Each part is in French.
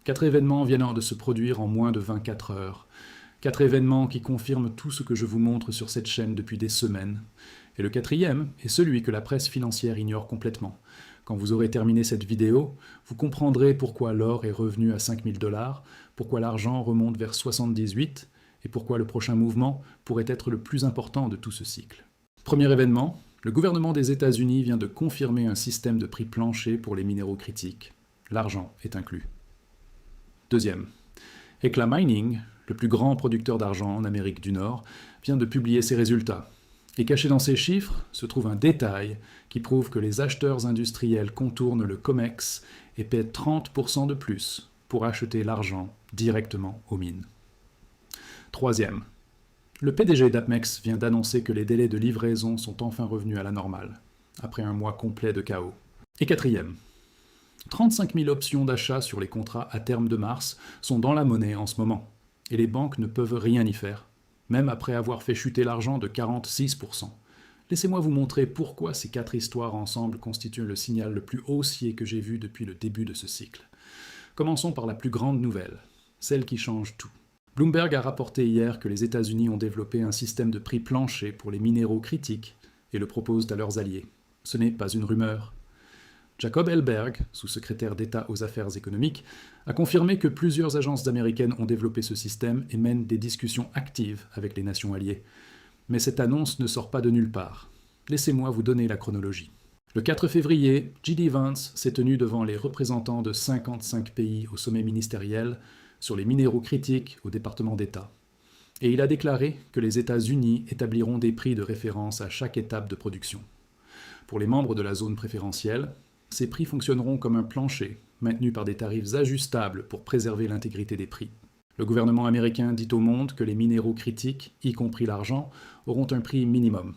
4 événements viennent de se produire en moins de 24 heures. 4 événements qui confirment tout ce que je vous montre sur cette chaîne depuis des semaines. Et le quatrième est celui que la presse financière ignore complètement. Quand vous aurez terminé cette vidéo, vous comprendrez pourquoi l'or est revenu à 5000 $, pourquoi l'argent remonte vers 78 et pourquoi le prochain mouvement pourrait être le plus important de tout ce cycle. Premier événement, le gouvernement des États-Unis vient de confirmer un système de prix plancher pour les minéraux critiques. L'argent est inclus. Deuxième, Hecla Mining, le plus grand producteur d'argent en Amérique du Nord, vient de publier ses résultats. Et caché dans ces chiffres se trouve un détail qui prouve que les acheteurs industriels contournent le COMEX et paient 30% de plus pour acheter l'argent directement aux mines. Troisième, le PDG d'Apmex vient d'annoncer que les délais de livraison sont enfin revenus à la normale, après un mois complet de chaos. Et quatrième, 35 000 options d'achat sur les contrats à terme de mars sont dans la monnaie en ce moment, et les banques ne peuvent rien y faire, même après avoir fait chuter l'argent de 46%. Laissez-moi vous montrer pourquoi ces 4 histoires ensemble constituent le signal le plus haussier que j'ai vu depuis le début de ce cycle. Commençons par la plus grande nouvelle, celle qui change tout. Bloomberg a rapporté hier que les États-Unis ont développé un système de prix plancher pour les minéraux critiques et le proposent à leurs alliés. Ce n'est pas une rumeur. Jacob Ehlberg, sous-secrétaire d'État aux affaires économiques, a confirmé que plusieurs agences américaines ont développé ce système et mènent des discussions actives avec les nations alliées. Mais cette annonce ne sort pas de nulle part. Laissez-moi vous donner la chronologie. Le 4 février, J.D. Vance s'est tenu devant les représentants de 55 pays au sommet ministériel sur les minéraux critiques au département d'État. Et il a déclaré que les États-Unis établiront des prix de référence à chaque étape de production. Pour les membres de la zone préférentielle, ces prix fonctionneront comme un plancher, maintenu par des tarifs ajustables pour préserver l'intégrité des prix. Le gouvernement américain dit au monde que les minéraux critiques, y compris l'argent, auront un prix minimum,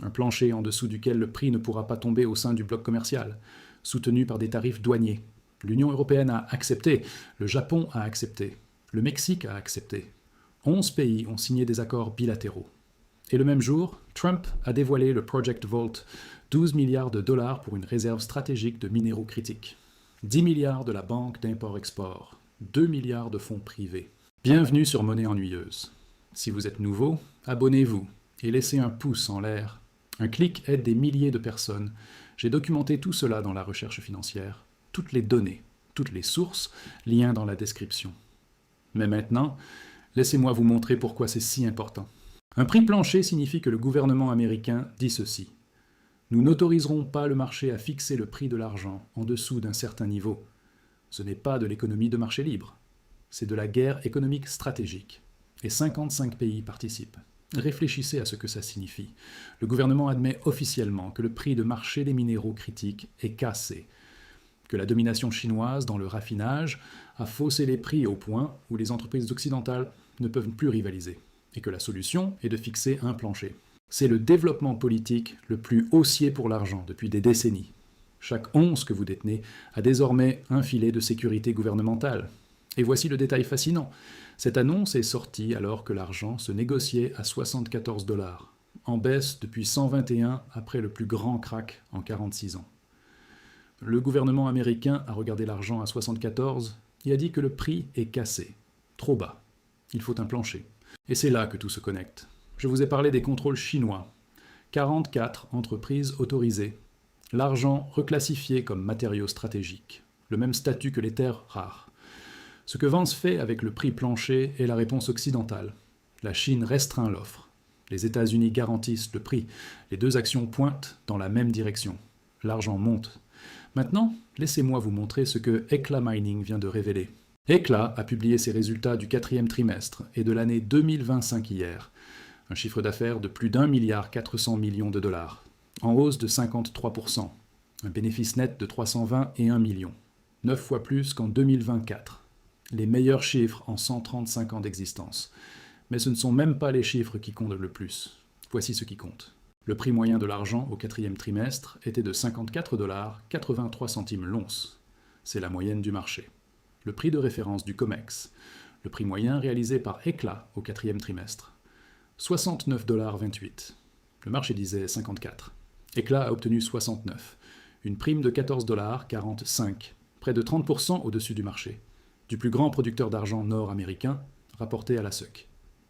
un plancher en dessous duquel le prix ne pourra pas tomber au sein du bloc commercial, soutenu par des tarifs douaniers. L'Union européenne a accepté, le Japon a accepté, le Mexique a accepté. 11 pays ont signé des accords bilatéraux. Et le même jour, Trump a dévoilé le Project Vault, 12 milliards de dollars pour une réserve stratégique de minéraux critiques, 10 milliards de la Banque d'import-export, 2 milliards de fonds privés. Bienvenue sur Monnaie Ennuyeuse. Si vous êtes nouveau, abonnez-vous et laissez un pouce en l'air. Un clic aide des milliers de personnes. J'ai documenté tout cela dans la recherche financière. Toutes les données, toutes les sources, liens dans la description. Mais maintenant, laissez-moi vous montrer pourquoi c'est si important. Un prix plancher signifie que le gouvernement américain dit ceci. Nous n'autoriserons pas le marché à fixer le prix de l'argent en dessous d'un certain niveau. Ce n'est pas de l'économie de marché libre. C'est de la guerre économique stratégique. Et 55 pays participent. Réfléchissez à ce que ça signifie. Le gouvernement admet officiellement que le prix de marché des minéraux critiques est cassé, que la domination chinoise dans le raffinage a faussé les prix au point où les entreprises occidentales ne peuvent plus rivaliser, et que la solution est de fixer un plancher. C'est le développement politique le plus haussier pour l'argent depuis des décennies. Chaque once que vous détenez a désormais un filet de sécurité gouvernementale. Et voici le détail fascinant. Cette annonce est sortie alors que l'argent se négociait à 74 $, en baisse depuis 121 après le plus grand crack en 46 ans. Le gouvernement américain a regardé l'argent à 74 et a dit que le prix est cassé, trop bas. Il faut un plancher. Et c'est là que tout se connecte. Je vous ai parlé des contrôles chinois. 44 entreprises autorisées. L'argent reclassifié comme matériau stratégique. Le même statut que les terres rares. Ce que Vance fait avec le prix plancher est la réponse occidentale. La Chine restreint l'offre. Les États-Unis garantissent le prix. Les deux actions pointent dans la même direction. L'argent monte. Maintenant, laissez-moi vous montrer ce que Hecla Mining vient de révéler. Hecla a publié ses résultats du 4e trimestre et de l'année 2025 hier. Un chiffre d'affaires de plus d'1,4 milliard de dollars, en hausse de 53%. Un bénéfice net de 321 millions, 9 fois plus qu'en 2024. Les meilleurs chiffres en 135 ans d'existence. Mais ce ne sont même pas les chiffres qui comptent le plus. Voici ce qui compte. Le prix moyen de l'argent au 4e trimestre était de 54,83 $ l'once. C'est la moyenne du marché. Le prix de référence du COMEX, le prix moyen réalisé par Hecla au 4e trimestre, 69,28 $. Le marché disait 54. Hecla a obtenu 69, une prime de 14,45 $, près de 30% au-dessus du marché. du plus grand producteur d'argent nord-américain, rapporté à la SEC.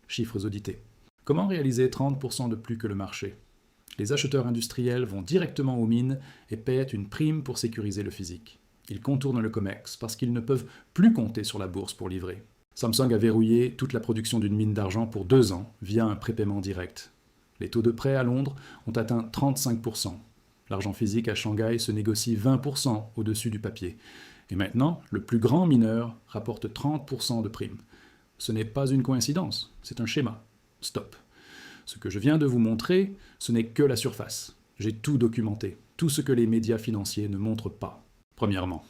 Chiffres audités. Comment réaliser 30% de plus que le marché? Les acheteurs industriels vont directement aux mines et paient une prime pour sécuriser le physique. Ils contournent le COMEX parce qu'ils ne peuvent plus compter sur la bourse pour livrer. Samsung a verrouillé toute la production d'une mine d'argent pour 2 ans via un prépaiement direct. Les taux de prêt à Londres ont atteint 35%. L'argent physique à Shanghai se négocie 20% au-dessus du papier. Et maintenant, le plus grand mineur rapporte 30% de primes. Ce n'est pas une coïncidence, c'est un schéma. Stop. Ce que je viens de vous montrer, ce n'est que la surface. J'ai tout documenté, tout ce que les médias financiers ne montrent pas. Premièrement,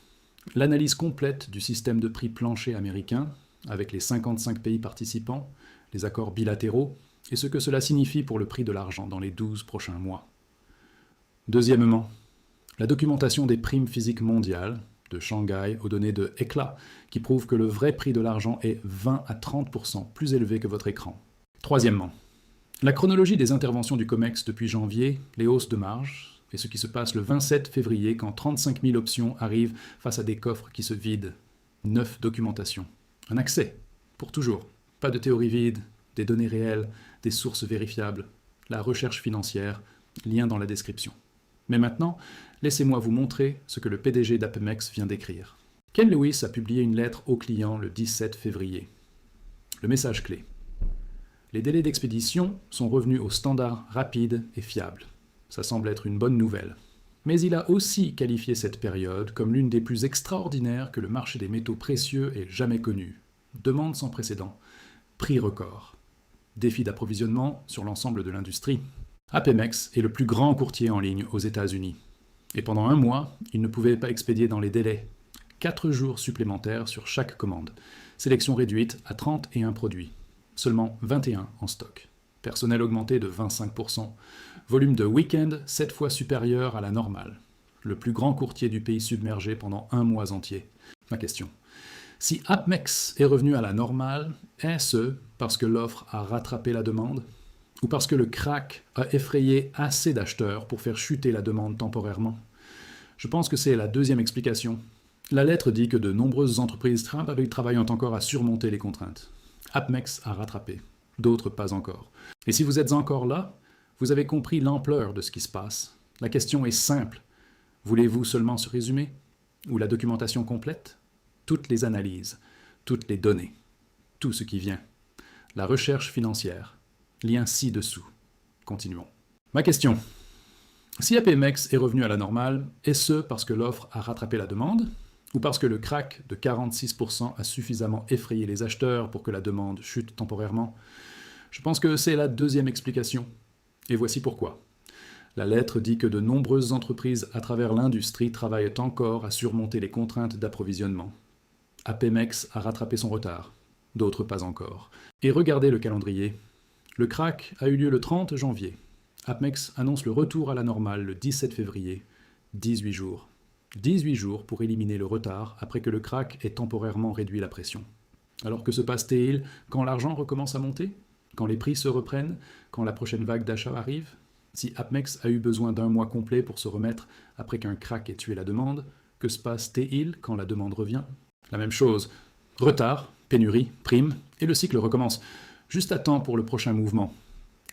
l'analyse complète du système de prix plancher américain, avec les 55 pays participants, les accords bilatéraux, et ce que cela signifie pour le prix de l'argent dans les 12 prochains mois. Deuxièmement, la documentation des primes physiques mondiales, de Shanghai aux données de ECLA, qui prouvent que le vrai prix de l'argent est 20 à 30% plus élevé que votre écran. Troisièmement, la chronologie des interventions du COMEX depuis janvier, les hausses de marge, et ce qui se passe le 27 février quand 35 000 options arrivent face à des coffres qui se vident. 9 documentations. Un accès, pour toujours. Pas de théorie vide, des données réelles, des sources vérifiables. La recherche financière, lien dans la description. Mais maintenant, laissez-moi vous montrer ce que le PDG d'Apemex vient d'écrire. Ken Lewis a publié une lettre au client le 17 février. Le message clé. Les délais d'expédition sont revenus aux standards rapides et fiables. Ça semble être une bonne nouvelle. Mais il a aussi qualifié cette période comme l'une des plus extraordinaires que le marché des métaux précieux ait jamais connue. Demande sans précédent. Prix record. Défi d'approvisionnement sur l'ensemble de l'industrie. Apemex est le plus grand courtier en ligne aux États-Unis. Et pendant un mois, il ne pouvait pas expédier dans les délais. 4 jours supplémentaires sur chaque commande. Sélection réduite à 31 produits. Seulement 21 en stock. Personnel augmenté de 25%. Volume de week-end 7 fois supérieur à la normale. Le plus grand courtier du pays submergé pendant un mois entier. Ma question. Si Apemex est revenu à la normale, est-ce parce que l'offre a rattrapé la demande? Ou parce que le krach a effrayé assez d'acheteurs pour faire chuter la demande temporairement? Je pense que c'est la deuxième explication. La lettre dit que de nombreuses entreprises travaillent encore à surmonter les contraintes. Apemex a rattrapé, d'autres pas encore. Et si vous êtes encore là, vous avez compris l'ampleur de ce qui se passe. La question est simple. Voulez-vous seulement ce résumé? Ou la documentation complète? Toutes les analyses, toutes les données, tout ce qui vient. La recherche financière. Lien ci-dessous. Continuons. Ma question. Si Apemex est revenu à la normale, est-ce parce que l'offre a rattrapé la demande? Ou parce que le krach de 46% a suffisamment effrayé les acheteurs pour que la demande chute temporairement? Je pense que c'est la deuxième explication. Et voici pourquoi. La lettre dit que de nombreuses entreprises à travers l'industrie travaillent encore à surmonter les contraintes d'approvisionnement. Apemex a rattrapé son retard, d'autres pas encore. Et regardez le calendrier. Le krach a eu lieu le 30 janvier. Apemex annonce le retour à la normale le 17 février. 18 jours. 18 jours pour éliminer le retard après que le krach ait temporairement réduit la pression. Alors que se passe-t-il quand l'argent recommence à monter? Quand les prix se reprennent? Quand la prochaine vague d'achat arrive? Si Apemex a eu besoin d'un mois complet pour se remettre après qu'un krach ait tué la demande, que se passe-t-il quand la demande revient? La même chose. Retard, pénurie, prime, et le cycle recommence. Juste à temps pour le prochain mouvement.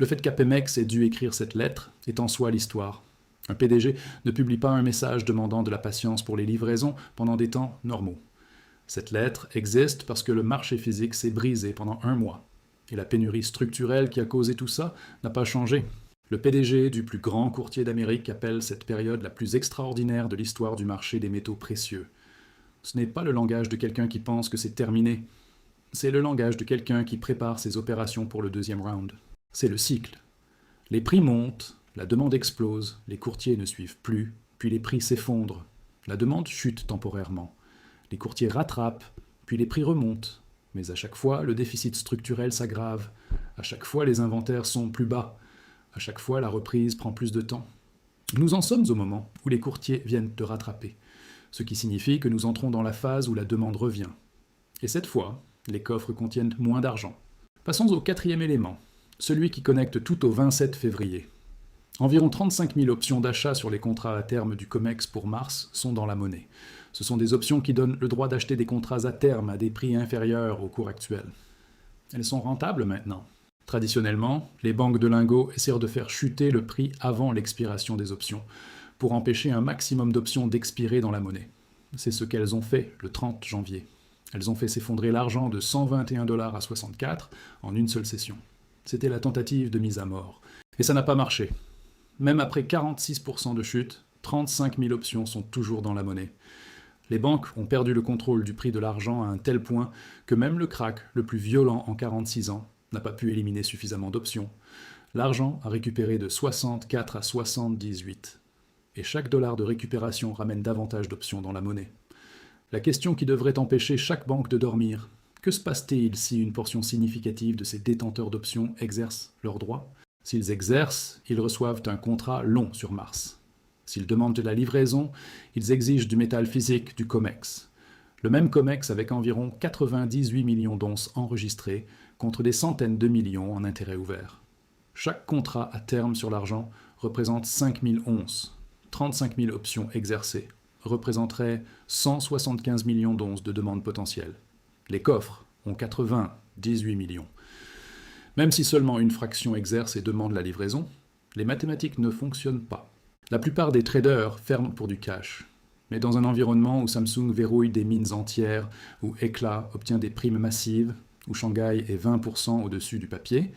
Le fait qu'Apemex ait dû écrire cette lettre est en soi l'histoire. Un PDG ne publie pas un message demandant de la patience pour les livraisons pendant des temps normaux. Cette lettre existe parce que le marché physique s'est brisé pendant un mois. Et la pénurie structurelle qui a causé tout ça n'a pas changé. Le PDG du plus grand courtier d'Amérique appelle cette période la plus extraordinaire de l'histoire du marché des métaux précieux. Ce n'est pas le langage de quelqu'un qui pense que c'est terminé. C'est le langage de quelqu'un qui prépare ses opérations pour le deuxième round. C'est le cycle. Les prix montent, la demande explose, les courtiers ne suivent plus, puis les prix s'effondrent. La demande chute temporairement. Les courtiers rattrapent, puis les prix remontent. Mais à chaque fois, le déficit structurel s'aggrave. À chaque fois, les inventaires sont plus bas. À chaque fois, la reprise prend plus de temps. Nous en sommes au moment où les courtiers viennent de rattraper, ce qui signifie que nous entrons dans la phase où la demande revient. Et cette fois, les coffres contiennent moins d'argent. Passons au 4e élément, celui qui connecte tout au 27 février. Environ 35 000 options d'achat sur les contrats à terme du COMEX pour mars sont dans la monnaie. Ce sont des options qui donnent le droit d'acheter des contrats à terme à des prix inférieurs au cours actuel. Elles sont rentables maintenant. Traditionnellement, les banques de lingots essaient de faire chuter le prix avant l'expiration des options, pour empêcher un maximum d'options d'expirer dans la monnaie. C'est ce qu'elles ont fait le 30 janvier. Elles ont fait s'effondrer l'argent de 121 $ à 64 en une seule session. C'était la tentative de mise à mort. Et ça n'a pas marché. Même après 46% de chute, 35 000 options sont toujours dans la monnaie. Les banques ont perdu le contrôle du prix de l'argent à un tel point que même le krach le plus violent en 46 ans n'a pas pu éliminer suffisamment d'options. L'argent a récupéré de 64 à 78. Et chaque dollar de récupération ramène davantage d'options dans la monnaie. La question qui devrait empêcher chaque banque de dormir: que se passe-t-il si une portion significative de ces détenteurs d'options exercent leurs droits? S'ils exercent, ils reçoivent un contrat long sur Mars. S'ils demandent de la livraison, ils exigent du métal physique du COMEX. Le même COMEX avec environ 98 millions d'onces enregistrées contre des centaines de millions en intérêt ouvert. Chaque contrat à terme sur l'argent représente 5 000 onces. 35 000 options exercées représenteraient 175 millions d'onces de demandes potentielles. Les coffres ont 98 millions. Même si seulement une fraction exerce et demande la livraison, les mathématiques ne fonctionnent pas. La plupart des traders ferment pour du cash. Mais dans un environnement où Samsung verrouille des mines entières, où Eclat obtient des primes massives, où Shanghai est 20% au-dessus du papier,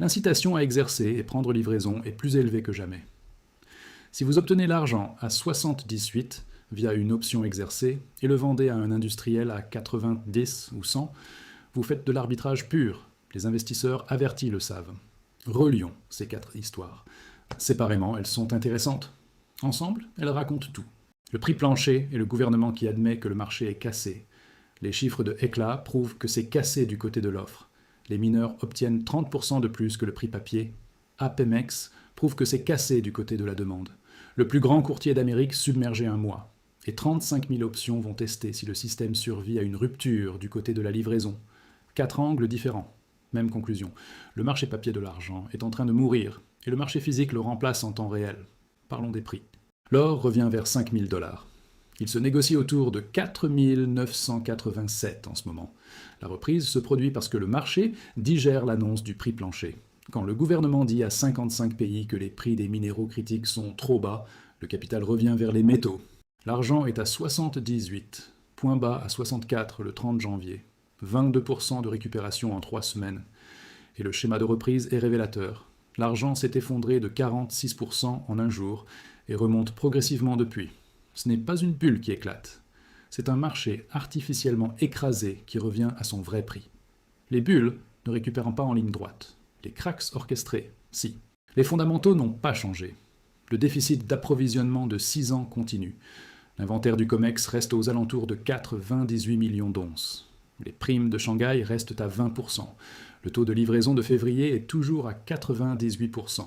l'incitation à exercer et prendre livraison est plus élevée que jamais. Si vous obtenez l'argent à 78 via une option exercée et le vendez à un industriel à 90 ou 100, vous faites de l'arbitrage pur. Les investisseurs avertis le savent. Relions ces 4 histoires. Séparément, elles sont intéressantes. Ensemble, elles racontent tout. Le prix plancher et le gouvernement qui admet que le marché est cassé. Les chiffres de Eclat prouvent que c'est cassé du côté de l'offre. Les mineurs obtiennent 30% de plus que le prix papier. APMEX prouve que c'est cassé du côté de la demande. Le plus grand courtier d'Amérique submergé un mois. Et 35 000 options vont tester si le système survit à une rupture du côté de la livraison. 4 angles différents. Même conclusion. Le marché papier de l'argent est en train de mourir, et le marché physique le remplace en temps réel. Parlons des prix. L'or revient vers 5 000 $. Il se négocie autour de 4 987 en ce moment. La reprise se produit parce que le marché digère l'annonce du prix plancher. Quand le gouvernement dit à 55 pays que les prix des minéraux critiques sont trop bas, le capital revient vers les métaux. L'argent est à 78, point bas à 64 le 30 janvier. 22% de récupération en 3 semaines. Et le schéma de reprise est révélateur. L'argent s'est effondré de 46% en un jour et remonte progressivement depuis. Ce n'est pas une bulle qui éclate. C'est un marché artificiellement écrasé qui revient à son vrai prix. Les bulles ne récupèrent pas en ligne droite. Les cracks orchestrés, si. Les fondamentaux n'ont pas changé. Le déficit d'approvisionnement de 6 ans continue. L'inventaire du COMEX reste aux alentours de 98 millions d'onces. Les primes de Shanghai restent à 20%. Le taux de livraison de février est toujours à 98%.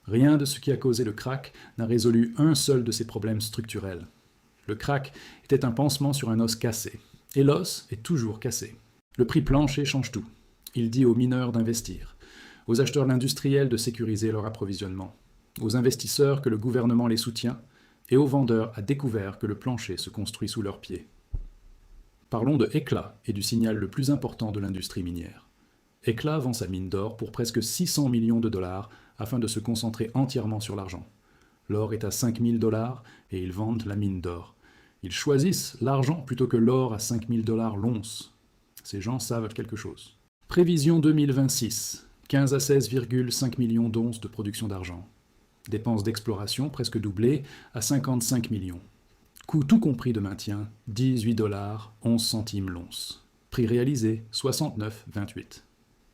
Rien de ce qui a causé le krach n'a résolu un seul de ces problèmes structurels. Le krach était un pansement sur un os cassé. Et l'os est toujours cassé. Le prix plancher change tout. Il dit aux mineurs d'investir, aux acheteurs industriels de sécuriser leur approvisionnement, aux investisseurs que le gouvernement les soutient, et aux vendeurs à découvert que le plancher se construit sous leurs pieds. Parlons de Eclat et du signal le plus important de l'industrie minière. Eclat vend sa mine d'or pour presque 600 millions de dollars afin de se concentrer entièrement sur l'argent. L'or est à 5 000 $ et ils vendent la mine d'or. Ils choisissent l'argent plutôt que l'or à 5 000 $ l'once. Ces gens savent quelque chose. Prévision 2026, 15 à 16,5 millions d'onces de production d'argent. Dépenses d'exploration presque doublées à 55 millions. Coût tout compris de maintien, 18 $, 11 centimes l'once. Prix réalisé, 69,28.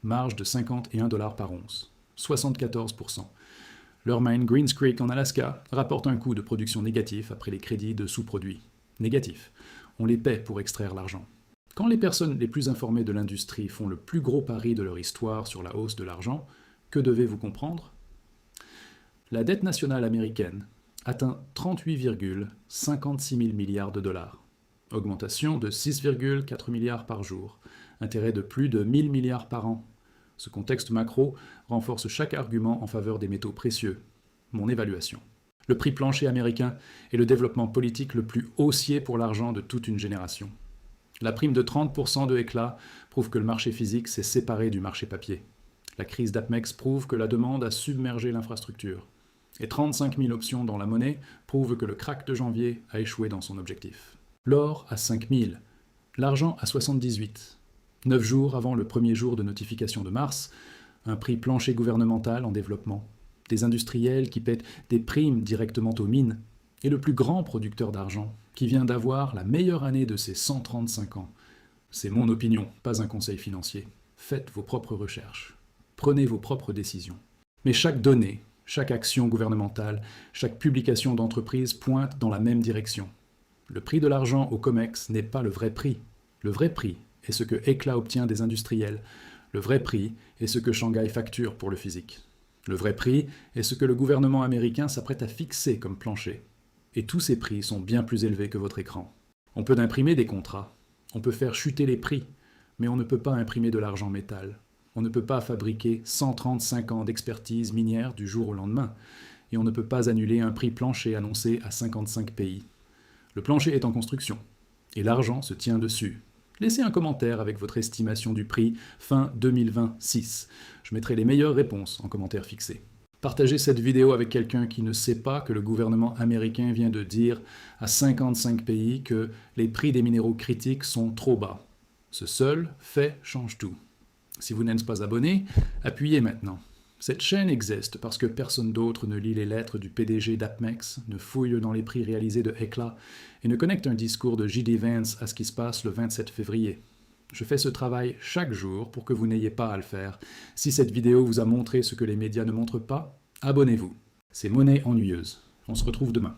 Marge de 51 $ par once, 74%. Leur mine Greens Creek en Alaska rapporte un coût de production négatif après les crédits de sous-produits. Négatif. On les paie pour extraire l'argent. Quand les personnes les plus informées de l'industrie font le plus gros pari de leur histoire sur la hausse de l'argent, que devez-vous comprendre? La dette nationale américaine atteint 38,56 000 milliards de dollars. Augmentation de 6,4 milliards par jour. Intérêt de plus de 1000 milliards par an. Ce contexte macro renforce chaque argument en faveur des métaux précieux. mon évaluation. Le prix plancher américain est le développement politique le plus haussier pour l'argent de toute une génération. La prime de 30% de éclat prouve que le marché physique s'est séparé du marché papier. La crise d'Apmex prouve que la demande a submergé l'infrastructure. Et 35 000 options dans la monnaie prouvent que le crack de janvier a échoué dans son objectif. L'or à 5 000, l'argent à 78. 9 jours avant le premier jour de notification de mars, un prix plancher gouvernemental en développement, des industriels qui paient des primes directement aux mines, et le plus grand producteur d'argent, qui vient d'avoir la meilleure année de ses 135 ans. C'est mon opinion, pas un conseil financier. Faites vos propres recherches. Prenez vos propres décisions. Mais chaque donnée, chaque action gouvernementale, chaque publication d'entreprise pointe dans la même direction. Le prix de l'argent au COMEX n'est pas le vrai prix. Le vrai prix est ce que Éclat obtient des industriels. Le vrai prix est ce que Shanghai facture pour le physique. Le vrai prix est ce que le gouvernement américain s'apprête à fixer comme plancher. Et tous ces prix sont bien plus élevés que votre écran. On peut imprimer des contrats, on peut faire chuter les prix, mais on ne peut pas imprimer de l'argent métal. On ne peut pas fabriquer 135 ans d'expertise minière du jour au lendemain, et on ne peut pas annuler un prix plancher annoncé à 55 pays. Le plancher est en construction, et l'argent se tient dessus. Laissez un commentaire avec votre estimation du prix fin 2026. Je mettrai les meilleures réponses en commentaire fixé. Partagez cette vidéo avec quelqu'un qui ne sait pas que le gouvernement américain vient de dire à 55 pays que les prix des minéraux critiques sont trop bas. Ce seul fait change tout. Si vous n'êtes pas abonné, appuyez maintenant. Cette chaîne existe parce que personne d'autre ne lit les lettres du PDG d'Apmex, ne fouille dans les prix réalisés de Éclat et ne connecte un discours de J.D. Vance à ce qui se passe le 27 février. Je fais ce travail chaque jour pour que vous n'ayez pas à le faire. Si cette vidéo vous a montré ce que les médias ne montrent pas, abonnez-vous. C'est monnaie ennuyeuse. On se retrouve demain.